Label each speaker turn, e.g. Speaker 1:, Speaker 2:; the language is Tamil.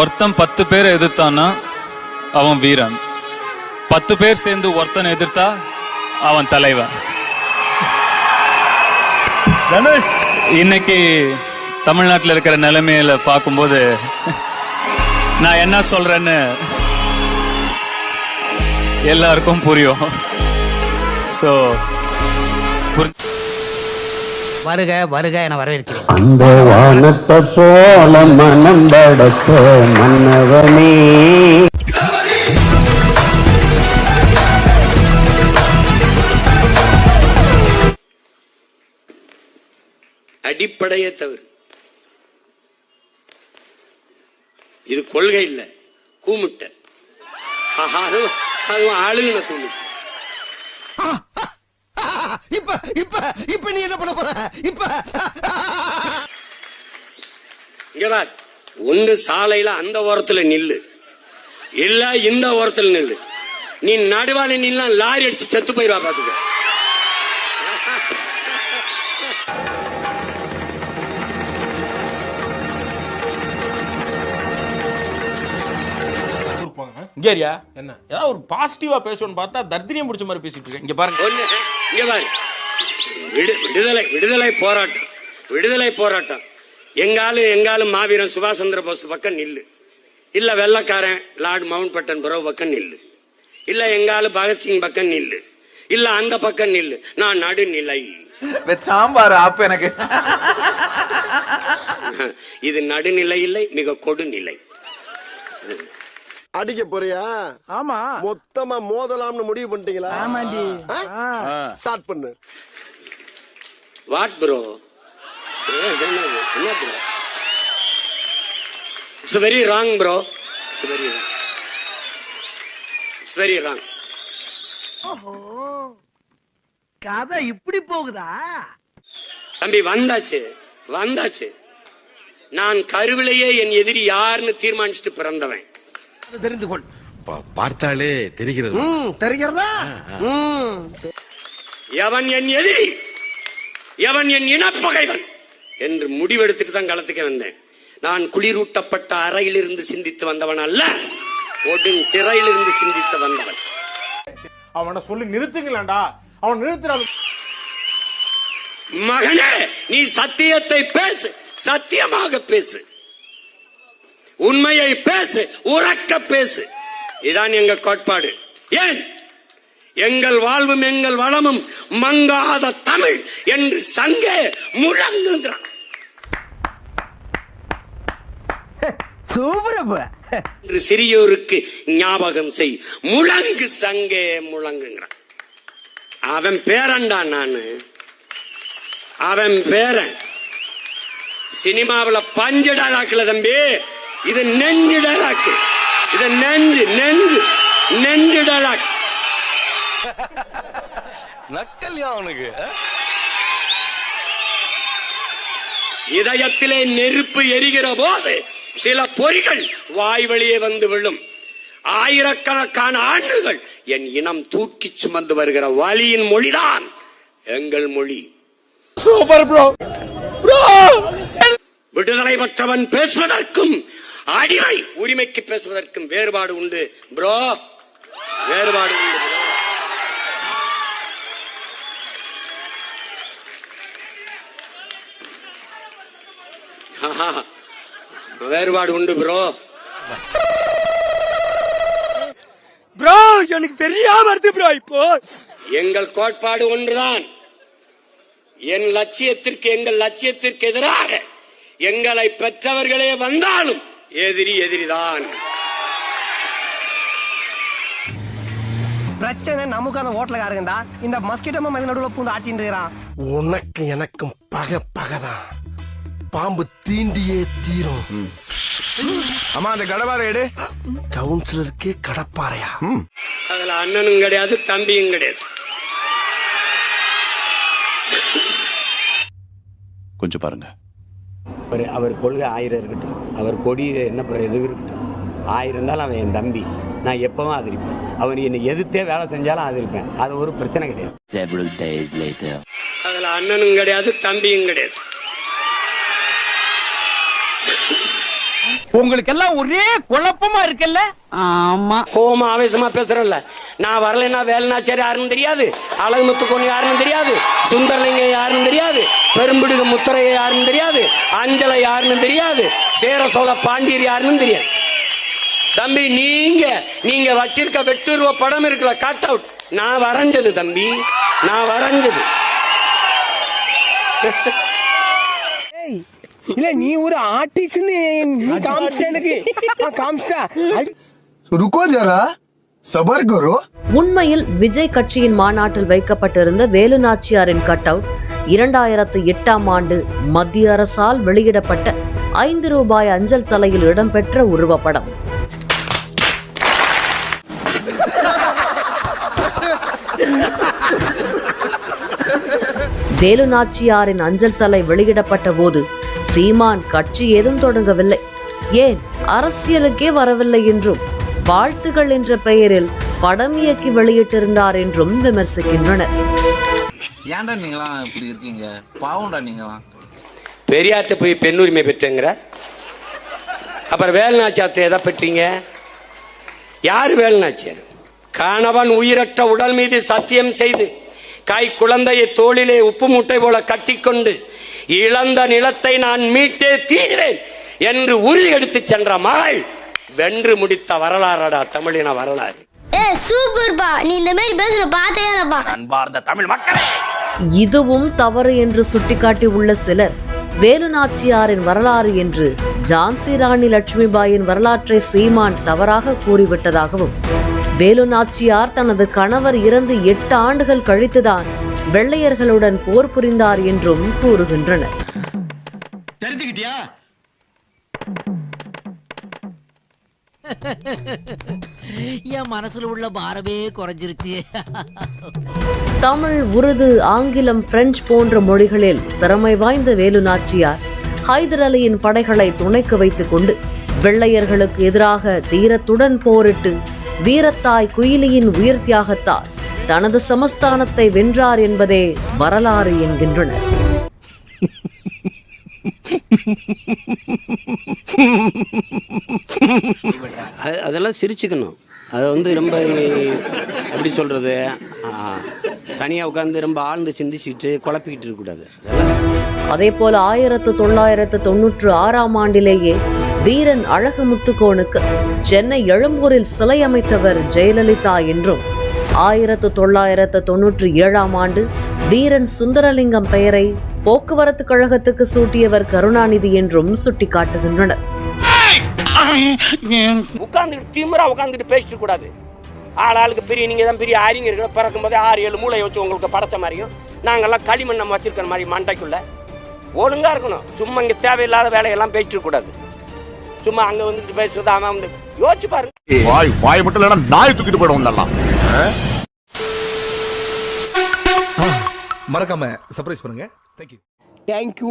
Speaker 1: ஒருத்தன் 10 பேரை எதிர்த்தான்னா அவன் வீரன், 10 பேர் சேர்ந்து ஒருத்தனை எதிர்த்தா அவன் தலைவன். இன்னைக்கு தமிழ்நாட்டில் இருக்கிற நிலைமையில பார்க்கும்போது நான் என்ன சொல்றேன்னு எல்லாருக்கும் புரியும். சோ
Speaker 2: வருக வருக என வரவேற்கிறேன்.
Speaker 3: அந்த வானத்தை போல மனம் படைத்த மன்னவனே,
Speaker 4: அடிப்படையே தவறு. இது கொள்கை இல்ல, கூமுட்ட. அதுவும் ஆளுகின கூமுட்ட.
Speaker 5: இப்ப நீ என்ன பண்ண போற? இப்ப
Speaker 4: இங்க பார், ஒன்று சாலையில அந்த ஓரத்துல நில்லு, இல்ல இந்த ஓரத்துல நில்லு. நீ நடுவால நின்னா லாரி அடிச்சு செத்து போயிருவா பாத்துக்க.
Speaker 6: இங்கேரியா என்ன ஏதாவது ஒரு பாசிட்டிவா பேசணும்னு பார்த்தா தர்தினியம் முடிச்ச மாதிரி பேசிட்டு இருக்கேன். இங்க பாருங்க,
Speaker 4: இங்க பாரு, விடுதலை போராட்டம், விடுதலை போராட்டம். எங்காலும் மாவீரன் சுபாஷ் சந்திர போஸ் பக்கம் நில்லு, இல்ல வெள்ளக்காரன் லார்ட் மவுண்ட் பேட்டன் பரோ பக்கம் நில்லு, இல்ல எங்காலும் பகத்சிங் பக்கம் நில்லு, இல்ல அந்த பக்கம் நில்லு. நான் நடுநிலை.
Speaker 5: சாம்பார் ஆப் எனக்கு.
Speaker 4: இது நடுநிலை இல்லை, மிக கொடுநிலை.
Speaker 5: அடிக்க போறியா? ஆமா. மொத்தமா மோதலாம்னு முடிவு பண்ணிட்டீங்களா? ஆமாண்டி. ஸ்டார்ட் பண்ணு.
Speaker 4: What bro? என்ன bro? It's very wrong bro. It's very wrong. It's very wrong.
Speaker 2: ஓஹோ, கதை இப்படி போகுதா?
Speaker 4: தம்பி வந்தாச்சு. நான் கருவிலேயே என் எதிரி யாருன்னு தீர்மானிச்சுட்டு பிறந்தவன்.
Speaker 5: தெரிந்து கொள்.
Speaker 7: பார்த்தாலே தெரிகிறது.
Speaker 5: தெரிகிறதா?
Speaker 4: எவன் என் எதிரி, எவன் என் இனப்பகைவன் என்று முடிவெடுத்துட்டு தான் களத்துக்கு வந்தேன். நான் குளிரூட்டப்பட்ட அறையிலிருந்து சிந்தித்து வந்தவன் அல்ல, ஒடும் சிறையிலிருந்து சிந்தித்து வந்தவன்.
Speaker 6: அவனை சொல்லி நிறுத்துங்களேன்டா, அவன் நிறுத்துற.
Speaker 4: மகனே, நீ சத்தியத்தை பேசு, சத்தியமாக பேசு, உண்மையை பேசு, உறக்க பேசு. இதான் எங்க கோட்பாடு. ஏன் எங்கள் வாழ்வும் எங்கள் வளமும் மங்காத தமிழ் என்று சங்கே முழங்குகிறான். என்று சிறியோருக்கு ஞாபகம் செய், முழங்கு சங்கே முழங்குகிறான். அவன் பேரன்டா நானு, அவன் பேரன். சினிமாவில் பஞ்சடாலாக்குல தம்பி, இது நெஞ்சிடலாக்கு, இது நெஞ்சிடலாக்கு.
Speaker 5: நக்கல்யா அவனுக்கு.
Speaker 4: இதயத்திலே நெருப்பு எரிகிற போது சில பொறிகள் வாய் வழியே வந்து விழும். ஆயிரக்கணக்கான ஆண்டுகள் என் இனம் தூக்கி சுமந்து வருகிற வலியின் மொழிதான் எங்கள் மொழி.
Speaker 6: Super bro.
Speaker 4: விடுதலை பெற்றவன் பேசுவதற்கும் அடிமை உரிமைக்கு பேசுவதற்கும் வேறுபாடு உண்டு ப்ரோ, வேறுபாடு உண்டு. வேறுபாடு உண்டு ப்ரோ.
Speaker 6: ப்ரோ எனக்கு சரியா வருது ப்ரோ. இப்போ
Speaker 4: எங்கள் கோட்பாடு ஒன்றுதான். எங்கள் லட்சியத்திற்கு எதிராக எங்களை பெற்றவர்களே வந்தாலும் எதிரிதான்.
Speaker 2: பிரச்சனை நமக்கு அந்த ஹோட்டலுக்காரங்கடா, இந்த மஸ்கிட்டோ மதி நடுவுல பூந்து ஆட்டின்னு இருக்கிறான்.
Speaker 5: உனக்கு எனக்கும் பகதான். பாம்பு தீண்டியே தீரும். அம்மா அந்த கடப்பாறை எடு. கவுன்சிலருக்கே கடப்பாறையா?
Speaker 4: அதுல அண்ணனும் கிடையாது, தம்பியும் கிடையாது.
Speaker 7: கொஞ்சம் பாருங்க.
Speaker 8: அவர் கொள்கை 1000 இருக்கட்டும், அவர் கொடி என்ன எது இருக்கட்டும், 1000 இருந்தாலும் அவன் என் தம்பி. நான் எப்பவும் ஆதரிப்பேன். அவன் என்னை எதிர்த்தே வேலை செஞ்சாலும் ஆதரிப்பேன். அது ஒரு பிரச்சனை கிடையாது.
Speaker 4: அதுல அண்ணனும் கிடையாது, தம்பியும் கிடையாது.
Speaker 6: உங்களுக்கு எல்லாம் ஒரே குழப்பமா இருக்குல்ல?
Speaker 3: ஆமா.
Speaker 4: கோமா ஆவேசமா பேசுறேன்ல. நான் வரலைன்னா வேலுநாச்சியார் யாருன்னு தெரியாது, அழகுமுத்து கோன் யாருன்னு தெரியாது, சுந்தரலிங்க யாருன்னு தெரியாது, பெரும்பிடுக முத்தரைய யாருன்னு தெரியாது, அஞ்சலை யாருன்னு தெரியாது, சேர சோழ பாண்டியர் யாருன்னு தெரியாது. தம்பி நீங்க வச்சிருக்க வெட்டுருவ படம் இருக்குல்ல, கட் அவுட் நான் வரைஞ்சது தம்பி, நான் வரைஞ்சது.
Speaker 2: இல்ல நீ ஒரு ஆர்டிஸ்ட்னு காமிச்சிட்ட எனக்கு. காமிச்சிட்டா
Speaker 5: ருக்கோ ஜரா சபர் கரோ.
Speaker 9: உண்மையில் விஜய் கட்சியின் மாநாட்டில் வைக்கப்பட்டிருந்த வேலுநாச்சியாரின் கட் அவுட் 2008ஆம் ஆண்டு மத்திய அரசால் வெளியிடப்பட்ட 5 ரூபாய் அஞ்சல் தலையில் இடம்பெற்ற உருவப்படம். வேலுநாச்சியாரின் அஞ்சல் தலை வெளியிடப்பட்ட போது சீமான் கட்சி ஏதும் தொடங்கவில்லை, ஏன் அரசியலுக்கே வரவில்லை என்றும் வாழ்த்துகள் என்ற பெயரில் படம் இயக்கி வெளியிட்டிருந்தார் என்றும் விமர்சிக்கின்றனர்.
Speaker 10: ஏன்டா நீங்களாம் இப்படி இருக்கீங்க? பாவம்டா நீங்களாம்.
Speaker 4: பெரியார்ட்ட போய் பெண்ணுரிமை பெற்றங்கிற, அப்புறம் வேலுநாச்சியார்ட்ட எதை பெற்றீங்க? யாரு வேலுநாச்சியார்? கணவன் உயிரற்ற உடல் மீது சத்தியம் செய்து கை குழந்தையை தோளிலே உப்பு மூட்டை போல கட்டிக்கொண்டு இழந்த நிலத்தை நான் மீட்டே தீர்வேன் என்று உறுதி எடுத்து சென்ற மகள் வென்று முடித்த வரலாறடா தமிழின வரலாறு.
Speaker 11: சூப்பர்பா, நீ இந்த மாதிரி பேசுற பார்த்தேப்பா.
Speaker 10: அன்பார்ந்த தமிழ் மக்களே,
Speaker 9: இதுவும் தவறு என்று சுட்டிக்காட்டி உள்ள சிலர் வேலுநாச்சியாரின் வரலாறு என்று ஜான்சி ராணி லட்சுமிபாயின் வரலாற்றை சீமான் தவறாக கூறிவிட்டதாகவும், வேலுநாச்சியார் தனது கணவர் இறந்து 8 ஆண்டுகள் கழித்துதான் வெள்ளையர்களுடன் போர் புரிந்தார் என்றும் கூறுகின்றனர்.
Speaker 5: தெரிஞ்சுக்கிட்டியா?
Speaker 11: என் மனசுல உள்ள பாரமே குறைஞ்சிருச்சு.
Speaker 9: தமிழ், உருது, ஆங்கிலம், பிரெஞ்சு போன்ற மொழிகளில் திறமை வாய்ந்த வேலுநாச்சியார் ஹைதர் அலியின் படைகளை துணைக்கு வைத்துக் கொண்டு வெள்ளையர்களுக்கு எதிராக தீரத்துடன் போரிட்டு வீரத்தாய் குயிலியின் உயிர் தியாகத்தால் தனது சமஸ்தானத்தை வென்றார் என்பதே வரலாறு என்கின்றனர்.
Speaker 8: அதெல்லாம் சிரிச்சுக்கணும். அதை வந்து ரொம்ப எப்படி சொல்றது, தனியாக உட்காந்து ரொம்ப ஆழ்ந்து சிந்திச்சுட்டு குழப்பிக்கிட்டு இருக்கக்கூடாது.
Speaker 9: அதே போல 1996ஆம் ஆண்டிலேயே வீரன் அழகுமுத்துக்கோனுக்கு சென்னை எழும்பூரில் சிலை அமைத்தவர் ஜெயலலிதா என்றும், 1997ஆம் ஆண்டு வீரன் சுந்தரலிங்கம் பெயரை போக்குவரத்து கழகத்துக்கு சூட்டியவர் கருணாநிதி என்றும் சுட்டிக்காட்டுகின்றனர்.
Speaker 4: உட்கார்ந்துட்டு திமிரா உட்கார்ந்துட்டு பேசிட்டு கூடாது. ஆளாளுக்கு பெரிய நீங்க தான் பெரிய அறிஞர்கள், பிறக்கும் போதே 6-7 மூளை வச்சு உங்களுக்கு படைச்ச மாதிரியும் நாங்கெல்லாம் களிமண் நம்ம வச்சிருக்கிற மாதிரி மண்டைக்குள்ள ஒழுங்கா இருக்கணும். சும்மா இங்க தேவையில்லாத வேலையெல்லாம் பேசிட்டு கூடாது. சும்மா அங்க வந்துட்டு பேசுறது அவன் வந்து யோசிச்சு பாருங்க.
Speaker 5: வாய் மட்டும் இல்லைன்னா நாய் தூக்கிட்டு போயிடும். மறக்காம சர்ப்ரைஸ் பண்ணுங்க. தேங்க்யூ.